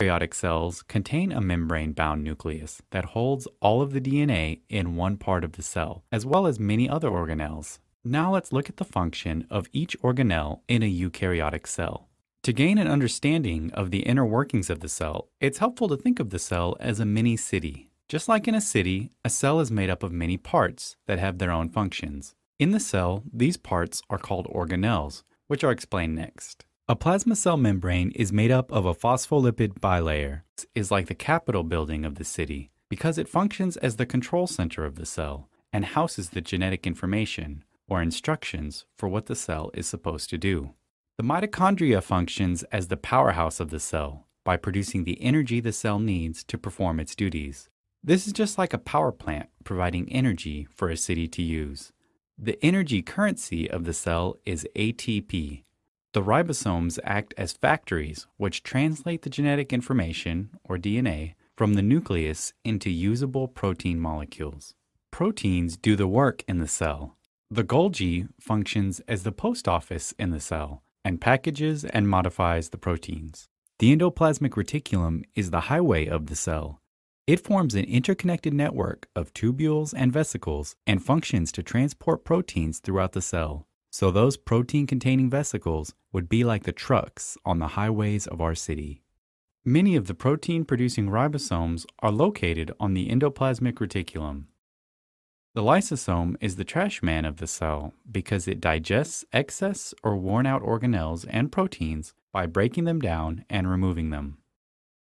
Eukaryotic cells contain a membrane-bound nucleus that holds all of the DNA in one part of the cell, as well as many other organelles. Now let's look at the function of each organelle in a eukaryotic cell. To gain an understanding of the inner workings of the cell, it's helpful to think of the cell as a mini city. Just like in a city, a cell is made up of many parts that have their own functions. In the cell, these parts are called organelles, which I'll explain next. A plasma cell membrane is made up of a phospholipid bilayer. It is like the Capitol building of the city because it functions as the control center of the cell and houses the genetic information or instructions for what the cell is supposed to do. The mitochondria functions as the powerhouse of the cell by producing the energy the cell needs to perform its duties. This is just like a power plant providing energy for a city to use. The energy currency of the cell is ATP. The ribosomes act as factories which translate the genetic information, or DNA, from the nucleus into usable protein molecules. Proteins do the work in the cell. The Golgi functions as the post office in the cell and packages and modifies the proteins. The endoplasmic reticulum is the highway of the cell. It forms an interconnected network of tubules and vesicles and functions to transport proteins throughout the cell. So those protein-containing vesicles would be like the trucks on the highways of our city. Many of the protein-producing ribosomes are located on the endoplasmic reticulum. The lysosome is the trash man of the cell because it digests excess or worn-out organelles and proteins by breaking them down and removing them.